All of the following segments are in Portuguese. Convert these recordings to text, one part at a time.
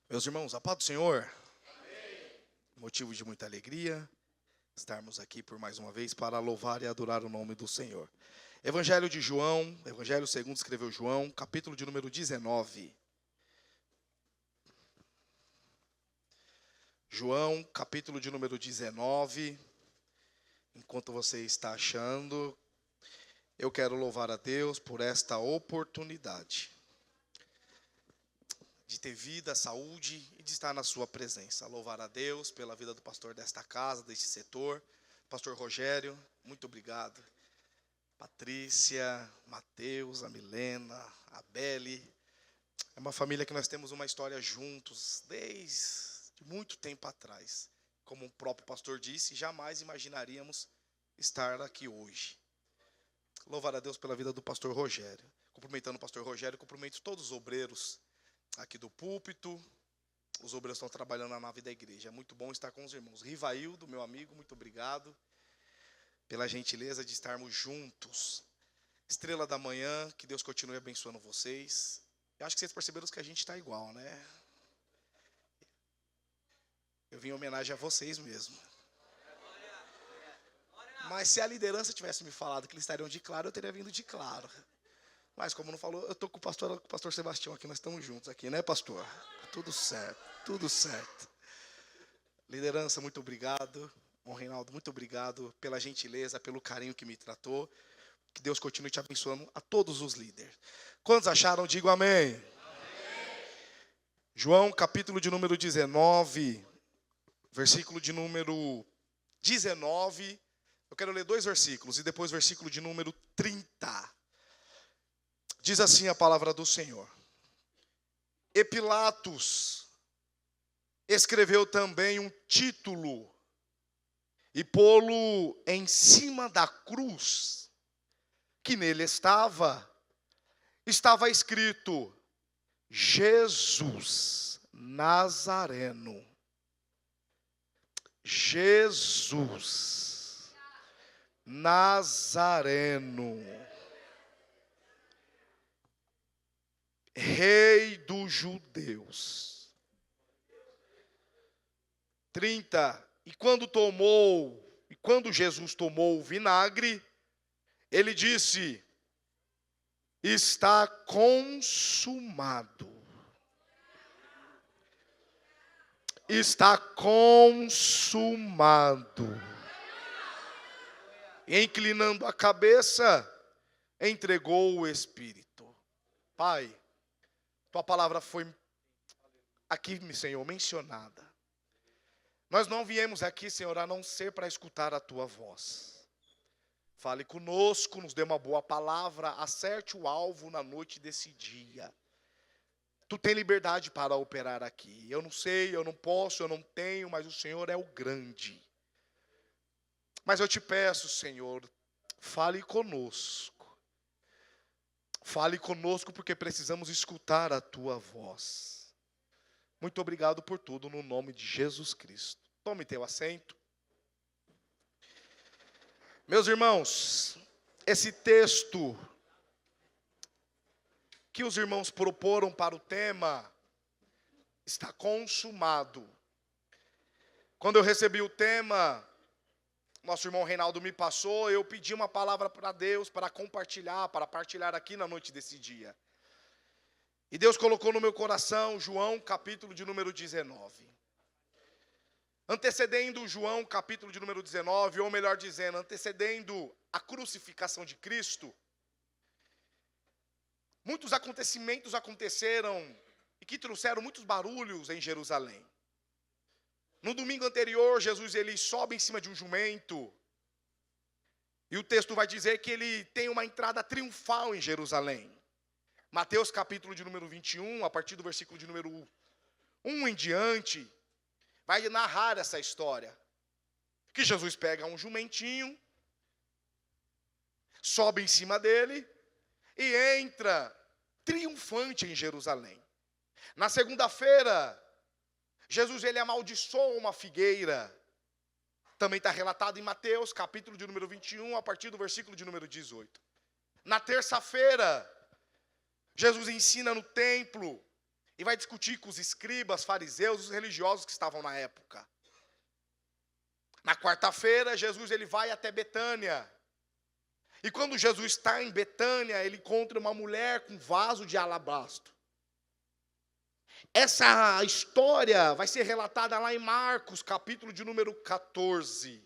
Meus irmãos, a paz do Senhor. Amém. Motivo de muita alegria estarmos aqui por mais uma vez para louvar e adorar o nome do Senhor. Evangelho de João, Evangelho segundo escreveu João, capítulo de número 19. João, capítulo de número 19. Enquanto você está achando, eu quero louvar a Deus por esta oportunidade de ter vida, saúde e de estar na sua presença. Louvar a Deus pela vida do pastor desta casa, deste setor, pastor Rogério, muito obrigado. Patrícia, Mateus, a Milena, a Beli. É uma família que nós temos uma história juntos desde muito tempo atrás. Como o próprio pastor disse, jamais imaginaríamos estar aqui hoje. Louvar a Deus pela vida do pastor Rogério. Cumprimentando o pastor Rogério, cumprimento todos os obreiros aqui do púlpito. Os obreiros estão trabalhando na nave da igreja. É muito bom estar com os irmãos. Rivaildo, meu amigo, muito obrigado pela gentileza de estarmos juntos. Estrela da manhã, que Deus continue abençoando vocês. Eu acho que vocês perceberam que a gente está igual, né? Eu vim em homenagem a vocês mesmo. Mas se a liderança tivesse me falado que eles estariam de claro, eu teria vindo de claro. Mas como não falou, eu estou com o pastor Sebastião aqui, nós estamos juntos aqui, né, pastor? Tudo certo, tudo certo. Liderança, muito obrigado. Bom, Reinaldo, muito obrigado pela gentileza, pelo carinho que me tratou. Que Deus continue te abençoando a todos os líderes. Quantos acharam? Digo amém. Amém. João, capítulo de número 19, versículo de número 19. Eu quero ler 2 versículos e depois versículo de número 30. Diz assim a palavra do Senhor. E Pilatos escreveu também um título e pô-lo em cima da cruz, que nele estava escrito: Jesus Nazareno. Jesus Nazareno, Rei dos judeus. 30. E quando Jesus tomou o vinagre, ele disse: está consumado. Está consumado. E inclinando a cabeça, entregou o Espírito. Pai, tua palavra foi aqui, Senhor, mencionada. Nós não viemos aqui, Senhor, a não ser para escutar a tua voz. Fale conosco, nos dê uma boa palavra, acerte o alvo na noite desse dia. Tu tem liberdade para operar aqui. Eu não sei, eu não posso, eu não tenho, mas o Senhor é o grande. Mas eu te peço, Senhor, fale conosco. Fale conosco porque precisamos escutar a tua voz. Muito obrigado por tudo, no nome de Jesus Cristo. Tome teu assento. Meus irmãos, esse texto que os irmãos proporam para o tema está consumado. Quando eu recebi o tema, nosso irmão Reinaldo me passou, eu pedi uma palavra para Deus, para compartilhar, para partilhar aqui na noite desse dia. E Deus colocou no meu coração João, capítulo de número 19. Antecedendo João, capítulo de número 19, ou melhor dizendo, antecedendo a crucificação de Cristo, muitos acontecimentos aconteceram e que trouxeram muitos barulhos em Jerusalém. No domingo anterior, Jesus ele sobe em cima de um jumento. E o texto vai dizer que ele tem uma entrada triunfal em Jerusalém. Mateus capítulo de número 21, a partir do versículo de número 1 em diante, vai narrar essa história. Que Jesus pega um jumentinho, sobe em cima dele e entra triunfante em Jerusalém. Na segunda-feira, Jesus ele amaldiçoa uma figueira. Também está relatado em Mateus, capítulo de número 21, a partir do versículo de número 18. Na terça-feira, Jesus ensina no templo e vai discutir com os escribas, fariseus, os religiosos que estavam na época. Na quarta-feira, Jesus ele vai até Betânia. E quando Jesus está em Betânia, ele encontra uma mulher com vaso de alabastro. Essa história vai ser relatada lá em Marcos, capítulo de número 14.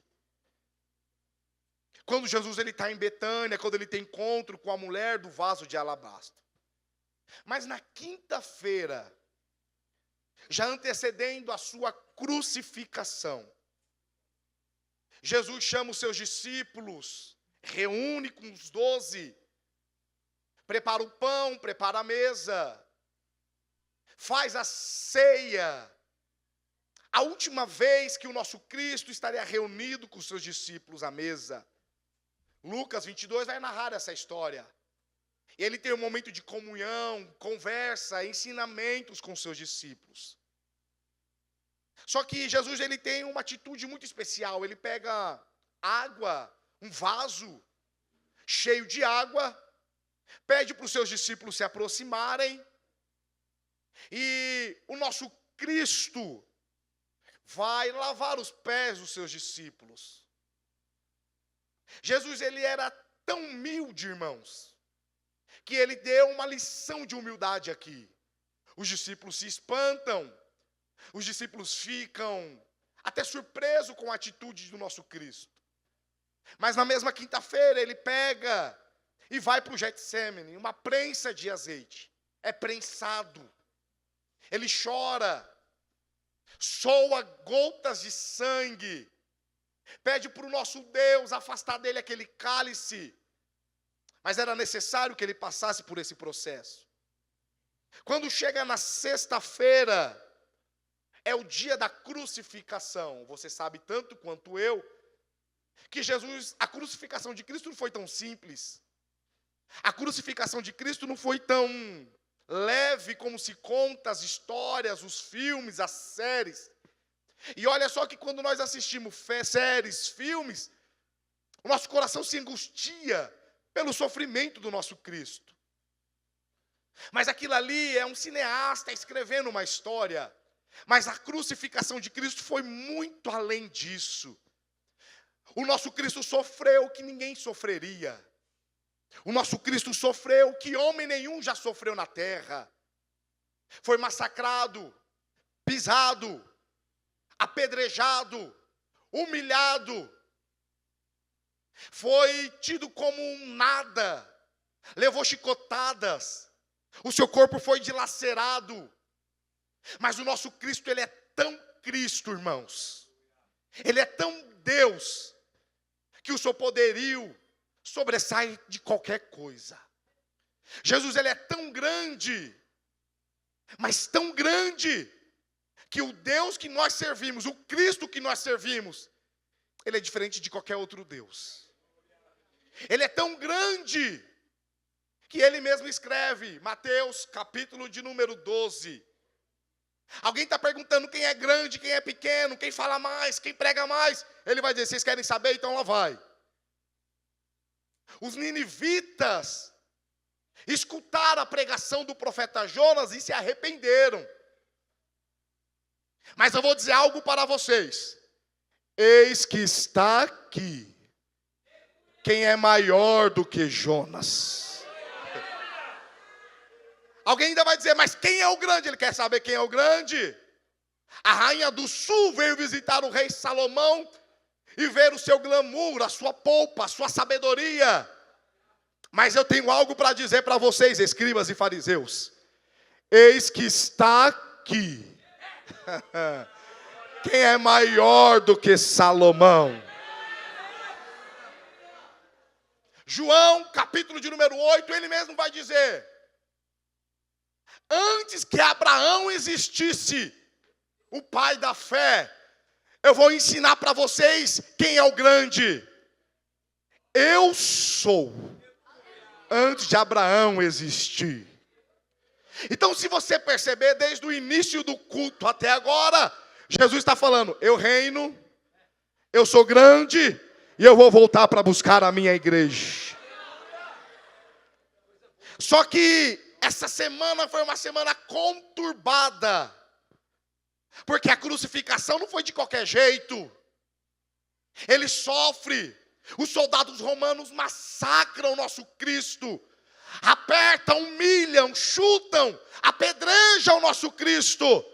Quando Jesus está em Betânia, quando ele tem encontro com a mulher do vaso de alabastro. Mas na quinta-feira, já antecedendo a sua crucificação, Jesus chama os seus discípulos, reúne com os 12, prepara o pão, prepara a mesa, faz a ceia. A última vez que o nosso Cristo estaria reunido com os seus discípulos à mesa. Lucas 22 vai narrar essa história. Ele tem um momento de comunhão, conversa, ensinamentos com os seus discípulos. Só que Jesus ele tem uma atitude muito especial. Ele pega água, um vaso cheio de água, pede para os seus discípulos se aproximarem, e o nosso Cristo vai lavar os pés dos seus discípulos. Jesus ele era tão humilde, irmãos, que ele deu uma lição de humildade aqui. Os discípulos se espantam, os discípulos ficam até surpresos com a atitude do nosso Cristo. Mas na mesma quinta-feira ele pega e vai para o Getsêmani, uma prensa de azeite. É prensado. Ele chora, soa gotas de sangue, pede para o nosso Deus afastar dele aquele cálice. Mas era necessário que ele passasse por esse processo. Quando chega na sexta-feira, é o dia da crucificação. Você sabe tanto quanto eu, que a crucificação de Cristo não foi tão simples. A crucificação de Cristo não foi tão leve como se conta as histórias, os filmes, as séries. E olha só que quando nós assistimos séries, filmes, o nosso coração se angustia pelo sofrimento do nosso Cristo. Mas aquilo ali é um cineasta escrevendo uma história. Mas a crucificação de Cristo foi muito além disso. O nosso Cristo sofreu o que ninguém sofreria. O nosso Cristo sofreu o que homem nenhum já sofreu na terra. Foi massacrado, pisado, apedrejado, humilhado. Foi tido como um nada. Levou chicotadas. O seu corpo foi dilacerado. Mas o nosso Cristo, ele é tão Cristo, irmãos. Ele é tão Deus, que o seu poderio sobressai de qualquer coisa. Jesus, ele é tão grande, mas tão grande, que o Deus que nós servimos, o Cristo que nós servimos, ele é diferente de qualquer outro Deus. Ele é tão grande, que ele mesmo escreve, Mateus capítulo de número 12. Alguém está perguntando quem é grande, quem é pequeno, quem fala mais, quem prega mais. Ele vai dizer, vocês querem saber? Então lá vai. Os ninivitas escutaram a pregação do profeta Jonas e se arrependeram. Mas eu vou dizer algo para vocês. Eis que está aqui quem é maior do que Jonas. Alguém ainda vai dizer, mas quem é o grande? Ele quer saber quem é o grande. A rainha do sul veio visitar o rei Salomão e ver o seu glamour, a sua polpa, a sua sabedoria. Mas eu tenho algo para dizer para vocês, escribas e fariseus. Eis que está aqui quem é maior do que Salomão. João, capítulo de número 8, ele mesmo vai dizer: antes que Abraão existisse, o pai da fé, eu vou ensinar para vocês quem é o grande. Eu sou, antes de Abraão existir. Então, se você perceber, desde o início do culto até agora, Jesus está falando, eu reino, eu sou grande, e eu vou voltar para buscar a minha igreja. Só que Essa semana foi uma semana conturbada, porque a crucificação não foi de qualquer jeito. Ele sofre, os soldados romanos massacram o nosso Cristo, apertam, humilham, chutam, apedrejam o nosso Cristo,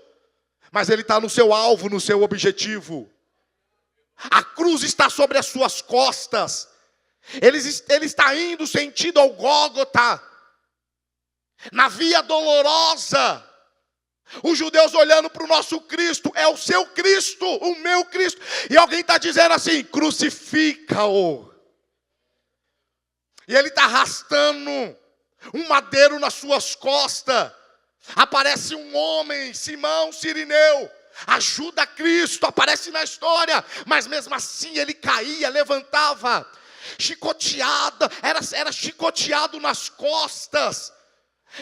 mas ele está no seu alvo, no seu objetivo. A cruz está sobre as suas costas, ele está indo sentido ao Gólgota, na via dolorosa. Os judeus olhando para o nosso Cristo, é o seu Cristo, o meu Cristo. E alguém está dizendo assim, crucifica-o. E ele está arrastando um madeiro nas suas costas. Aparece um homem, Simão Cirineu, ajuda Cristo, aparece na história. Mas mesmo assim ele caía, levantava, chicoteada, era chicoteado nas costas.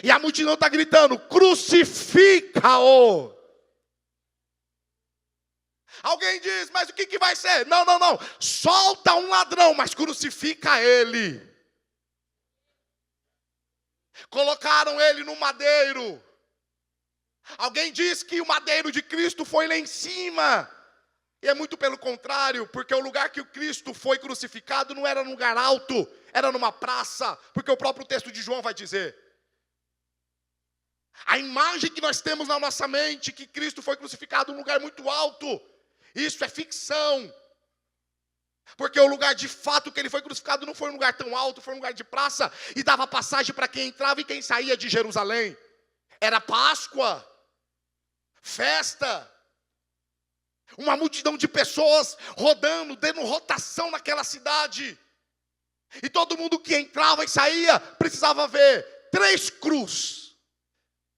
E a multidão está gritando, crucifica-o. Alguém diz, mas o que vai ser? Não, solta um ladrão, mas crucifica ele. Colocaram ele no madeiro. Alguém diz que o madeiro de Cristo foi lá em cima. E é muito pelo contrário, porque o lugar que o Cristo foi crucificado não era num lugar alto, era numa praça, porque o próprio texto de João vai dizer. A imagem que nós temos na nossa mente, que Cristo foi crucificado em um lugar muito alto, isso é ficção. Porque o lugar de fato que ele foi crucificado não foi um lugar tão alto, foi um lugar de praça, e dava passagem para quem entrava e quem saía de Jerusalém. Era Páscoa, festa, uma multidão de pessoas rodando, dando rotação naquela cidade. E todo mundo que entrava e saía precisava ver 3 cruzes.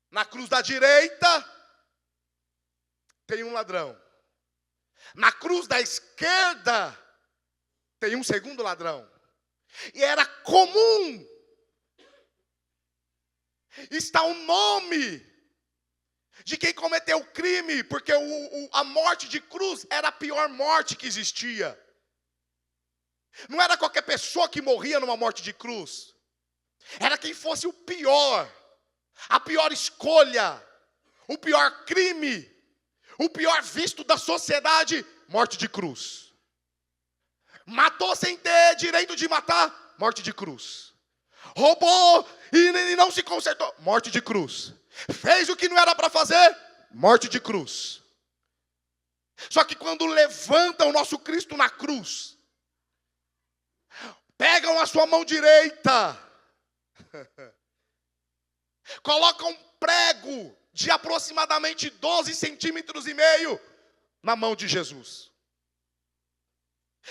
Na cruz da direita, tem um ladrão. Na cruz da esquerda, tem um segundo ladrão. E era comum está o nome de quem cometeu o crime, porque a morte de cruz era a pior morte que existia. Não era qualquer pessoa que morria numa morte de cruz. Era quem fosse o pior. A pior escolha, o pior crime, o pior visto da sociedade, morte de cruz. Matou sem ter direito de matar, morte de cruz. Roubou e não se consertou, morte de cruz. Fez o que não era para fazer, morte de cruz. Só que quando levantam o nosso Cristo na cruz, pegam a sua mão direita, colocam um prego de aproximadamente 12 centímetros e meio na mão de Jesus.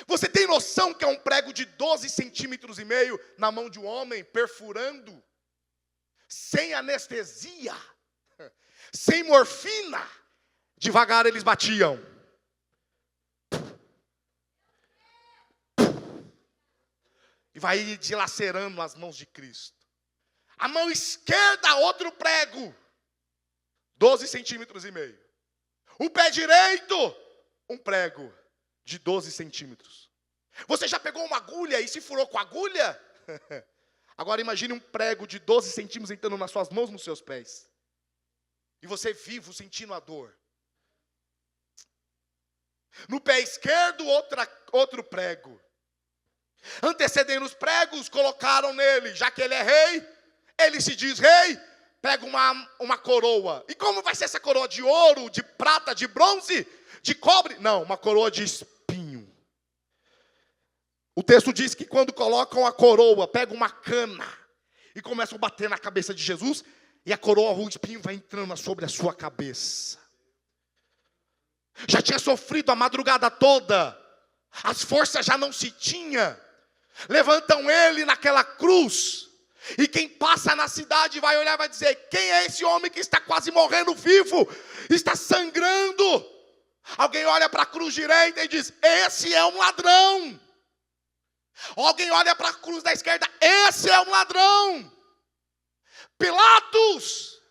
Você tem noção que é um prego de 12 centímetros e meio na mão de um homem, perfurando, sem anestesia, sem morfina? Devagar eles batiam. E vai dilacerando as mãos de Cristo. A mão esquerda, outro prego, 12 centímetros e meio. O pé direito, um prego de 12 centímetros. Você já pegou uma agulha e se furou com a agulha? Agora imagine um prego de 12 centímetros entrando nas suas mãos, nos seus pés. E você vivo, sentindo a dor. No pé esquerdo, outro prego. Antecedendo os pregos, colocaram nele, já que ele é rei, ele se diz rei, pega uma coroa. E como vai ser essa coroa? De ouro, de prata, de bronze, de cobre? Não, uma coroa de espinho. O texto diz que quando colocam a coroa, pegam uma cana e começam a bater na cabeça de Jesus, e a coroa, o espinho vai entrando sobre a sua cabeça. Já tinha sofrido a madrugada toda, as forças já não se tinha. Levantam ele naquela cruz, e quem passa na cidade vai olhar e vai dizer: quem é esse homem que está quase morrendo vivo? Está sangrando. Alguém olha para a cruz direita e diz: esse é um ladrão. Alguém olha para a cruz da esquerda: esse é um ladrão. Pilatos,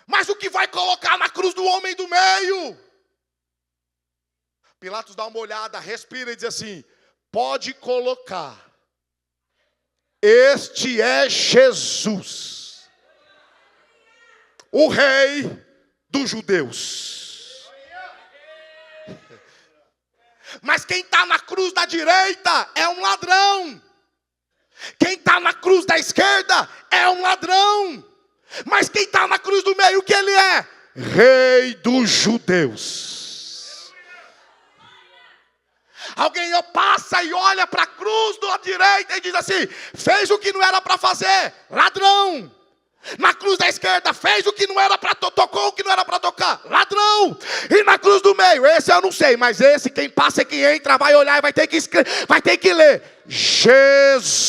mas o que vai colocar na cruz do homem do meio? Pilatos dá uma olhada, respira e diz assim: pode colocar. Este é Jesus. o rei dos judeus. Mas quem está na cruz da direita é um ladrão. Quem está na cruz da esquerda é um ladrão. Mas quem está na cruz do meio, o que ele é? Rei dos judeus. Alguém passa e olha para a cruz da direita e diz assim: fez o que não era para fazer, ladrão. Na cruz da esquerda fez o que não era para tocou o que não era para tocar, ladrão. E na cruz do meio, esse eu não sei, mas esse quem passa e quem entra vai olhar e vai ter que ler: Jesus,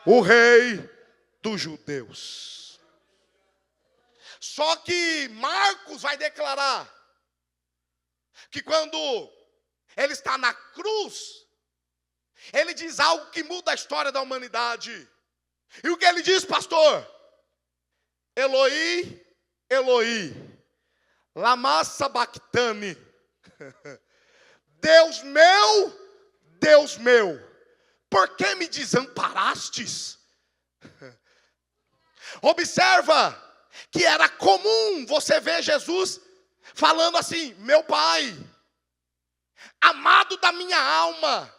o rei dos judeus. Só que Marcos vai declarar que quando ele está na cruz, ele diz algo que muda a história da humanidade. E o que ele diz, pastor? Eloi, Eloi, lama sabachthani. Deus meu, por que me desamparastes? Observa que era comum você ver Jesus falando assim: meu Pai, amado da minha alma.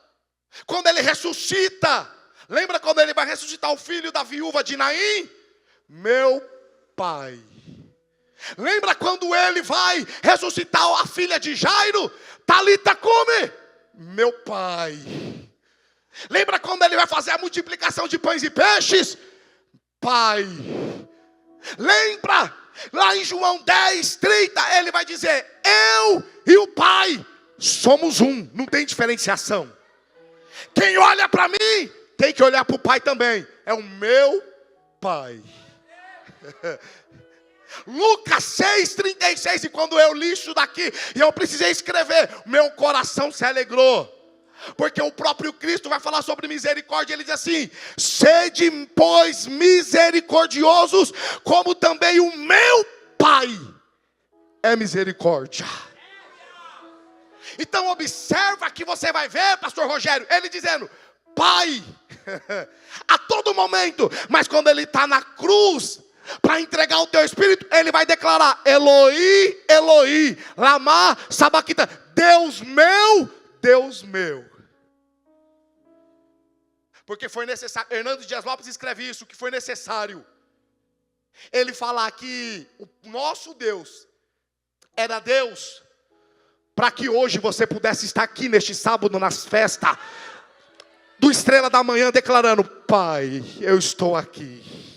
Quando ele ressuscita, lembra quando ele vai ressuscitar o filho da viúva de Naim? Meu Pai. Lembra quando ele vai ressuscitar a filha de Jairo? Talita come, meu Pai. Lembra quando ele vai fazer a multiplicação de pães e peixes? Pai. Lembra lá em João 10:30, ele vai dizer: eu e o Pai somos um, não tem diferenciação. Quem olha para mim tem que olhar para o Pai também. É o meu Pai. Lucas 6:36. E quando eu li isso daqui e eu precisei escrever, meu coração se alegrou. Porque o próprio Cristo vai falar sobre misericórdia. Ele diz assim: sede, pois, misericordiosos, como também o meu Pai é misericórdia. Então observa que você vai ver, pastor Rogério, ele dizendo: Pai, a todo momento. Mas quando ele está na cruz para entregar o teu espírito, ele vai declarar: Eloi, Eloi, lama sabachthani. Deus meu, Deus meu. Porque foi necessário, Hernando Dias Lopes escreve isso, que foi necessário ele falar que o nosso Deus era Deus, para que hoje você pudesse estar aqui neste sábado, nas festas do Estrela da Manhã, declarando: Pai, eu estou aqui.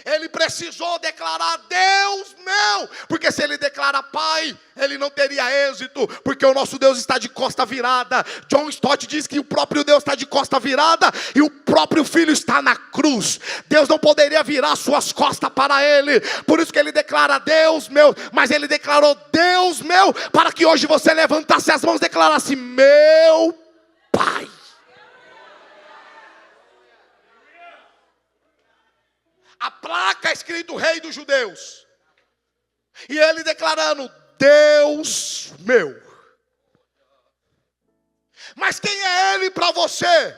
Ele precisou declarar: Deus meu, porque se ele declara Pai, ele não teria êxito, porque o nosso Deus está de costa virada. John Stott diz que o próprio Deus está de costa virada e o próprio Filho está na cruz. Deus não poderia virar suas costas para ele, por isso que ele declara: Deus meu. Mas ele declarou: Deus meu, para que hoje você levantasse as mãos e declarasse: meu Pai. A placa escrito Rei dos Judeus. E ele declarando: Deus meu. Mas quem é ele para você?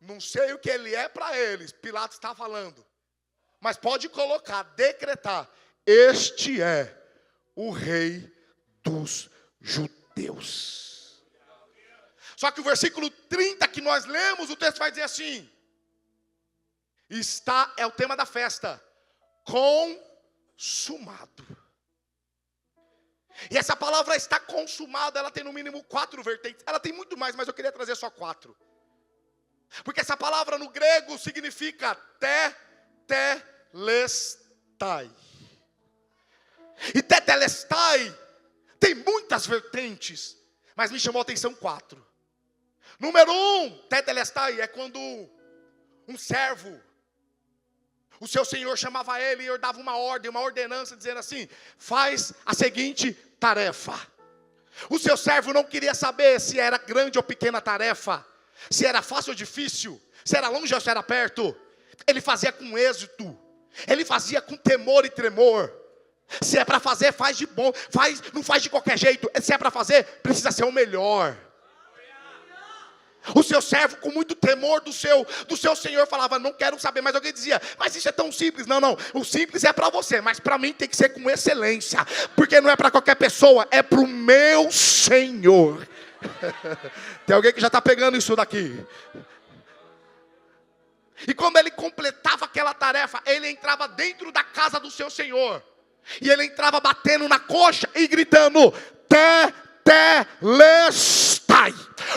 Não sei o que ele é para eles. Pilatos está falando. Mas pode colocar, decretar: este é o Rei dos Judeus. Só que o versículo 30 que nós lemos, o texto vai dizer assim: está, é o tema da festa, consumado. E essa palavra está consumada, ela tem no mínimo 4 vertentes. Ela tem muito mais, mas eu queria trazer só 4. Porque essa palavra no grego significa tetelestai. E tetelestai tem muitas vertentes, mas me chamou a atenção 4. Número 1, tetelestai é quando um servo, o seu senhor chamava ele e dava uma ordem, uma ordenança, dizendo assim: faz a seguinte tarefa. O seu servo não queria saber se era grande ou pequena tarefa, se era fácil ou difícil, se era longe ou se era perto. Ele fazia com êxito, ele fazia com temor e tremor. Se é para fazer, faz de bom, não faz de qualquer jeito. Se é para fazer, precisa ser o melhor. O seu servo, com muito temor do seu senhor, falava: não quero saber. Mas alguém dizia: mas isso é tão simples. Não, não, o simples é para você, mas para mim tem que ser com excelência, porque não é para qualquer pessoa, é para o meu Senhor. Tem alguém que já está pegando isso daqui? E quando ele completava aquela tarefa, ele entrava dentro da casa do seu senhor, e ele entrava batendo na coxa e gritando: Tetelestai.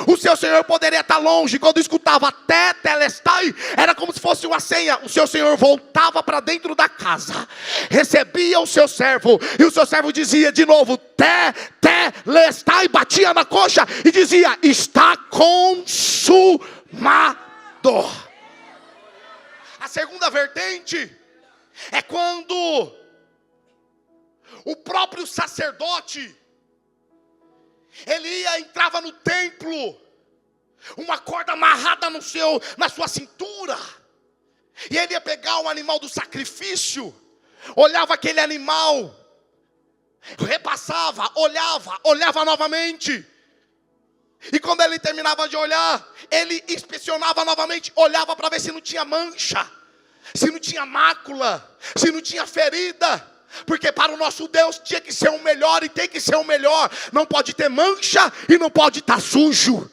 O seu senhor poderia estar longe. Quando escutava Tetelestai, era como se fosse uma senha. O seu senhor voltava para dentro da casa, recebia o seu servo, e o seu servo dizia de novo Tetelestai, batia na coxa e dizia: está consumado. A segunda vertente é quando o próprio sacerdote, ele entrava no templo, uma corda amarrada na sua cintura, e ele ia pegar o animal do sacrifício, olhava aquele animal, repassava, olhava novamente, e quando ele terminava de olhar, ele inspecionava novamente, olhava para ver se não tinha mancha, se não tinha mácula, se não tinha ferida. Porque para o nosso Deus tinha que ser o melhor, e tem que ser o melhor. Não pode ter mancha e não pode estar sujo.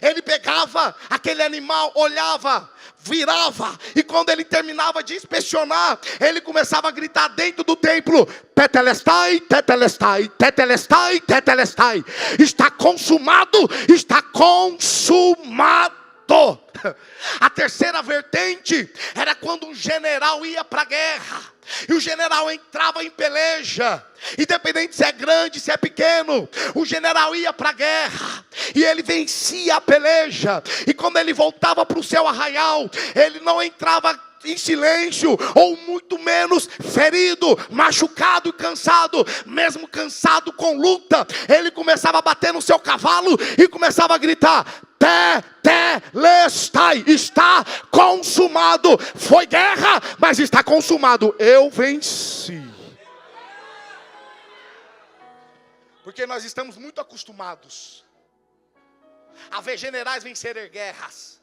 Ele pegava aquele animal, olhava, virava, e quando ele terminava de inspecionar, ele começava a gritar dentro do templo: Tetelestai, Tetelestai, Tetelestai, Tetelestai. Está consumado, está consumado. A terceira vertente era quando um general ia para a guerra, e o general entrava em peleja, independente se é grande, se é pequeno, o general ia para a guerra, e ele vencia a peleja, e quando ele voltava para o seu arraial, ele não entrava em silêncio, ou muito menos ferido, machucado e cansado. Mesmo cansado com luta, ele começava a bater no seu cavalo e começava a gritar: Tetelestai, está consumado. Foi guerra, mas está consumado. Eu venci. Porque nós estamos muito acostumados a ver generais vencerem guerras.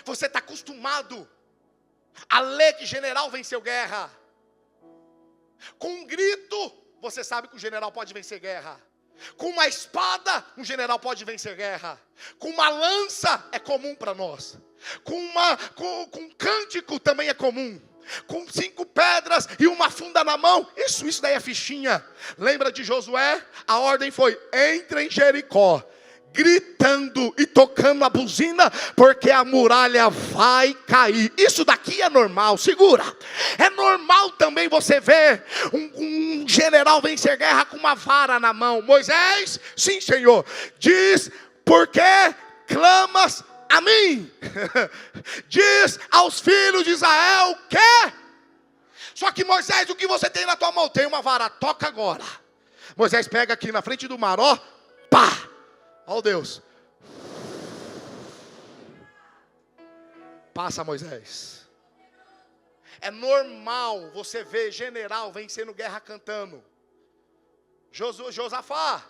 Você está acostumado a ler que general venceu guerra. Com um grito, você sabe que o general pode vencer guerra. Com uma espada, um general pode vencer guerra. Com uma lança, é comum para nós. Com um cântico, também é comum. Com 5 pedras e uma funda na mão, isso daí é fichinha. Lembra de Josué? A ordem foi: entre em Jericó, gritando e tocando a buzina, porque a muralha vai cair. Isso daqui é normal, segura. É normal também você ver um general vencer guerra com uma vara na mão. Moisés, sim Senhor, diz: por que clamas a mim? Diz aos filhos de Israel que... Só que Moisés, o que você tem na tua mão? Tem uma vara, toca agora. Moisés pega aqui na frente do mar, ó, pá. Ó Deus, passa Moisés. É normal você ver general vencendo guerra cantando. Josafá,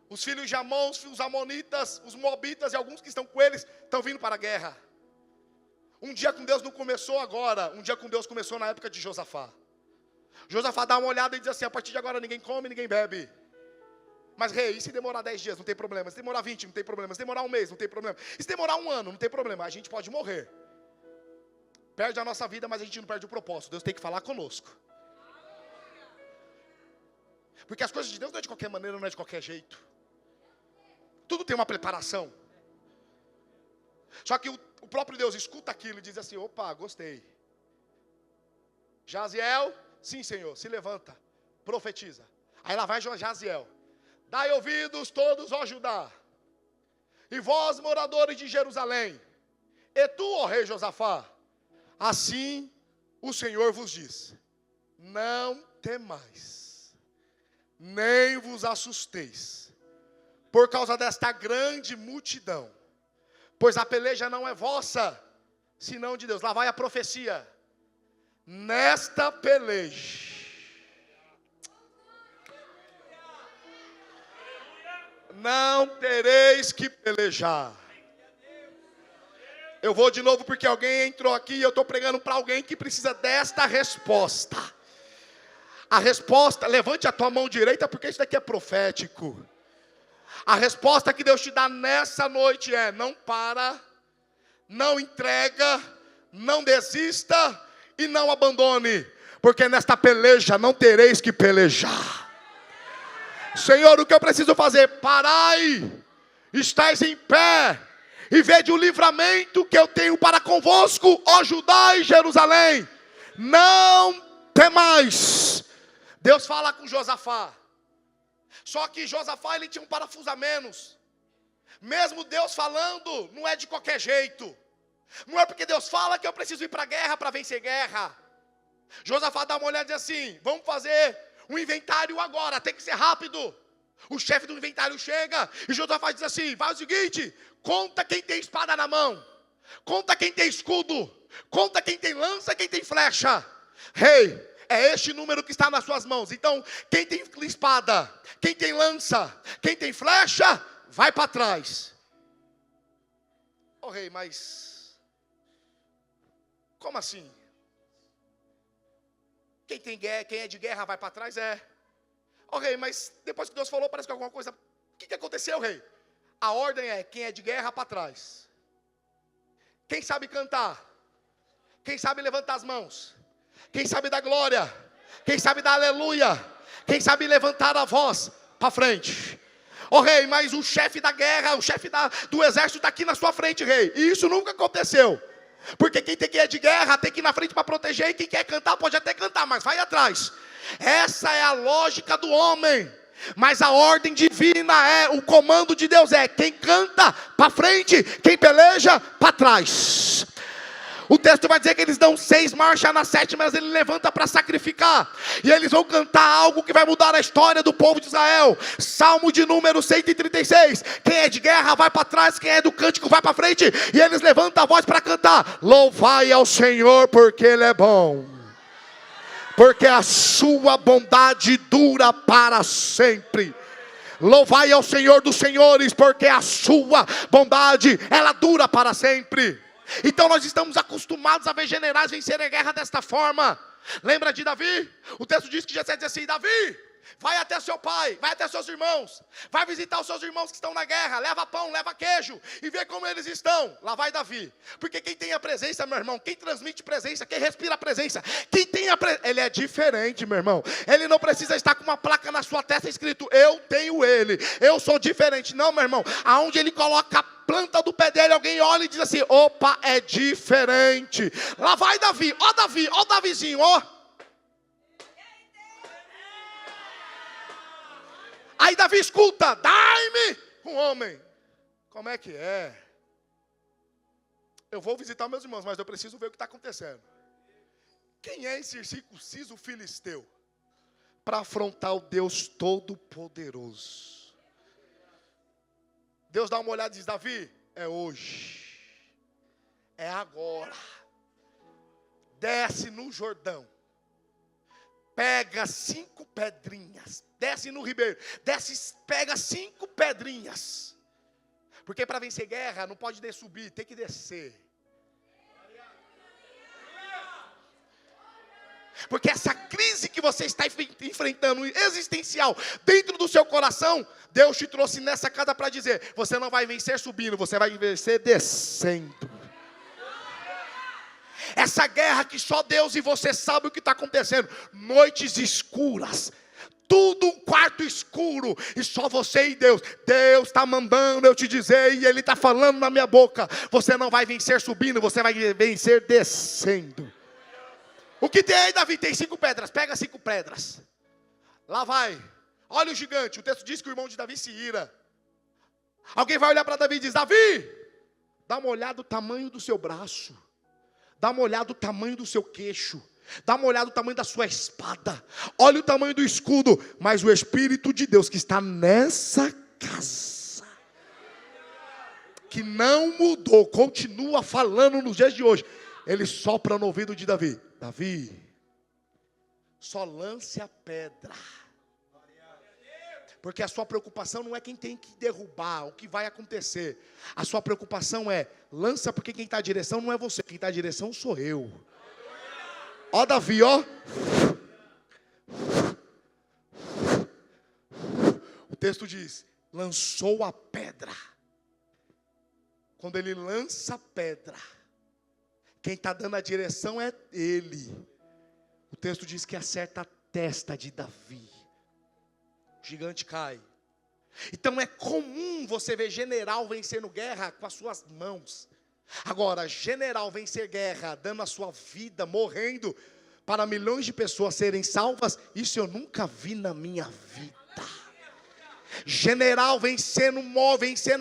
os filhos de Amon, os amonitas, os moabitas e alguns que estão com eles estão vindo para a guerra. Um dia com Deus não começou agora, um dia com Deus começou na época de Josafá. Josafá dá uma olhada e diz assim: a partir de agora ninguém come, ninguém bebe. Mas rei, e se demorar 10 dias, não tem problema. Se demorar 20, não tem problema. Se demorar um mês, não tem problema. E se demorar um ano, não tem problema. A gente pode morrer. Perde a nossa vida, mas a gente não perde o propósito. Deus tem que falar conosco. Porque as coisas de Deus não é de qualquer maneira, não é de qualquer jeito. Tudo tem uma preparação. Só que o próprio Deus escuta aquilo e diz assim: opa, gostei. Jaziel, sim Senhor, se levanta, profetiza. Aí lá vai Jaziel: dai ouvidos todos, ó Judá, e vós, moradores de Jerusalém, e tu, ó rei Josafá, assim o Senhor vos diz: não temais, nem vos assusteis, por causa desta grande multidão, pois a peleja não é vossa, senão de Deus. Lá vai a profecia: nesta peleja, não tereis que pelejar. Eu vou de novo porque alguém entrou aqui e eu estou pregando para alguém que precisa desta resposta. A resposta, levante a tua mão direita porque isso daqui é profético. A resposta que Deus te dá nessa noite é: não para, não entrega, não desista e não abandone, porque nesta peleja não tereis que pelejar. Senhor, o que eu preciso fazer? Parai, estais em pé, e vede o livramento que eu tenho para convosco, ó Judá e Jerusalém. Não temais. Deus fala com Josafá. Só que Josafá, ele tinha um parafuso a menos. Mesmo Deus falando, não é de qualquer jeito. Não é porque Deus fala que eu preciso ir para a guerra para vencer guerra. Josafá dá uma olhada e diz assim: vamos fazer um inventário agora, tem que ser rápido. O chefe do inventário chega e Josafá diz assim: faz o seguinte, conta quem tem espada na mão, conta quem tem escudo, conta quem tem lança, quem tem flecha. Rei, é este número que está nas suas mãos. Então, quem tem espada, quem tem lança, quem tem flecha, vai para trás. Rei, mas como assim? Quem é de guerra vai para trás? Rei, mas depois que Deus falou, parece que alguma coisa... O que aconteceu, rei? A ordem é: quem é de guerra para trás. Quem sabe cantar, quem sabe levantar as mãos, quem sabe dar glória, quem sabe dar aleluia, quem sabe levantar a voz, para frente. Rei, mas o chefe da guerra, o chefe do exército está aqui na sua frente, rei. E isso nunca aconteceu. Porque quem é de guerra tem que ir na frente para proteger, e quem quer cantar pode até cantar, mas vai atrás. Essa é a lógica do homem. Mas a ordem divina o comando de Deus é: quem canta para frente, quem peleja para trás. O texto vai dizer que eles dão 6 marchas, na 7ª ele levanta para sacrificar. E eles vão cantar algo que vai mudar a história do povo de Israel. Salmo de número 136. Quem é de guerra vai para trás, quem é do cântico vai para frente. E eles levantam a voz para cantar: louvai ao Senhor porque Ele é bom, porque a sua bondade dura para sempre. Louvai ao Senhor dos senhores, porque a sua bondade, ela dura para sempre. Então nós estamos acostumados a ver generais vencerem a guerra desta forma. Lembra de Davi? O texto diz que Jessé diz assim: Davi, vai até seu pai, vai até seus irmãos, vai visitar os seus irmãos que estão na guerra, leva pão, leva queijo, e vê como eles estão. Lá vai Davi, porque quem tem a presença, meu irmão, quem transmite presença, quem respira a presença, quem tem a presença, ele é diferente, meu irmão. Ele não precisa estar com uma placa na sua testa escrito: eu tenho ele, eu sou diferente. Não, meu irmão, aonde ele coloca a planta do pé dele, alguém olha e diz assim: opa, é diferente. Lá vai Davi, Davi, ó Davizinho, Aí Davi escuta: dai-me um homem. Como é que é? Eu vou visitar meus irmãos, mas eu preciso ver o que está acontecendo. Quem é esse circunciso filisteu para afrontar o Deus Todo-Poderoso? Deus dá uma olhada e diz: Davi, é hoje, é agora. Desce no Jordão, pega 5 pedrinhas, desce no ribeiro, pega 5 pedrinhas, porque para vencer guerra não pode subir, tem que descer. Porque essa crise que você está enfrentando, existencial, dentro do seu coração, Deus te trouxe nessa casa para dizer: você não vai vencer subindo, você vai vencer descendo. Essa guerra que só Deus e você sabe o que está acontecendo. Noites escuras, tudo um quarto escuro, e só você e Deus. Deus está mandando eu te dizer, e Ele está falando na minha boca: você não vai vencer subindo, você vai vencer descendo. O que tem aí, Davi? Tem 5 pedras, pega 5 pedras. Lá vai, olha o gigante. O texto diz que o irmão de Davi se ira. Alguém vai olhar para Davi e diz: Davi, dá uma olhada do tamanho do seu braço, dá uma olhada do tamanho do seu queixo, dá uma olhada do tamanho da sua espada, olha o tamanho do escudo. Mas o Espírito de Deus que está nessa casa, que não mudou, continua falando nos dias de hoje. Ele sopra no ouvido de Davi: Davi, só lance a pedra. Porque a sua preocupação não é quem tem que derrubar, o que vai acontecer. A sua preocupação é, lança, porque quem está à direção não é você, quem está à direção sou eu. Ó Davi, ó. O texto diz, lançou a pedra. Quando ele lança a pedra, quem está dando a direção é ele. O texto diz que acerta a testa de Davi. O gigante cai. Então é comum você ver general vencendo guerra com as suas mãos. Agora, general vencer guerra, dando a sua vida, morrendo, para milhões de pessoas serem salvas, isso eu nunca vi na minha vida. General vencendo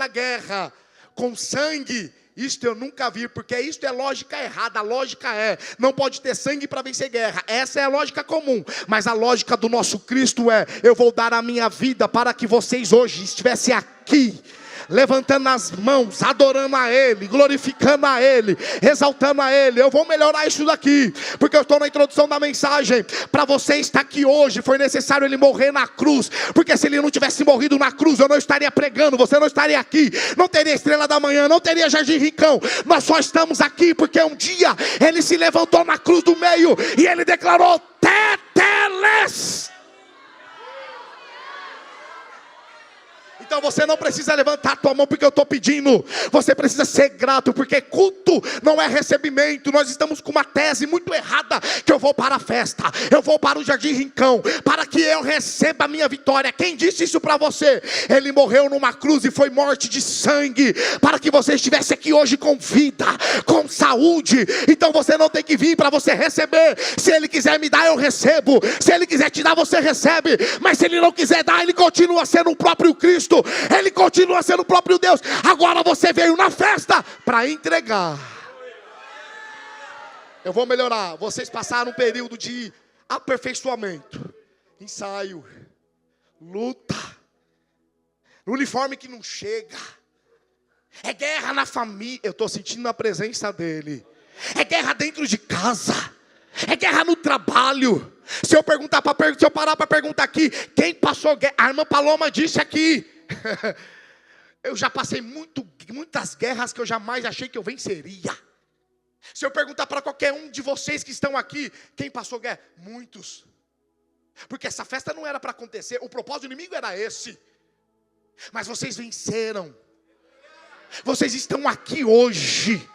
a guerra, com sangue, isto eu nunca vi, porque isto é lógica errada. A lógica é, não pode ter sangue para vencer guerra. Essa é a lógica comum, mas a lógica do nosso Cristo é, eu vou dar a minha vida para que vocês hoje estivessem aqui, levantando as mãos, adorando a Ele, glorificando a Ele, exaltando a Ele. Eu vou melhorar isso daqui, porque eu estou na introdução da mensagem. Para você estar aqui hoje, foi necessário Ele morrer na cruz, porque se Ele não tivesse morrido na cruz, eu não estaria pregando, você não estaria aqui, não teria Estrela da Manhã, não teria Jardim Rincão. Nós só estamos aqui porque um dia Ele se levantou na cruz do meio, e Ele declarou, Tetelestai. Então você não precisa levantar a tua mão porque eu estou pedindo. Você precisa ser grato, porque culto não é recebimento. Nós estamos com uma tese muito errada, que eu vou para a festa, eu vou para o Jardim Rincão, para que eu receba a minha vitória. Quem disse isso para você? Ele morreu numa cruz e foi morte de sangue, para que você estivesse aqui hoje com vida, com saúde. Então você não tem que vir para você receber. Se Ele quiser me dar, eu recebo. Se Ele quiser te dar, você recebe. Mas se Ele não quiser dar, Ele continua sendo o próprio Cristo. Ele continua sendo o próprio Deus. Agora você veio na festa para entregar. Eu vou melhorar. Vocês passaram um período de aperfeiçoamento, ensaio, luta, uniforme que não chega, é guerra na família. Eu estou sentindo a presença dele. É guerra dentro de casa, é guerra no trabalho. Se eu parar para perguntar aqui, quem passou guerra? A irmã Paloma disse aqui. Eu já passei muitas guerras que eu jamais achei que eu venceria. Se eu perguntar para qualquer um de vocês que estão aqui, quem passou guerra? Muitos. Porque essa festa não era para acontecer, o propósito do inimigo era esse. Mas vocês venceram. Vocês estão aqui hoje.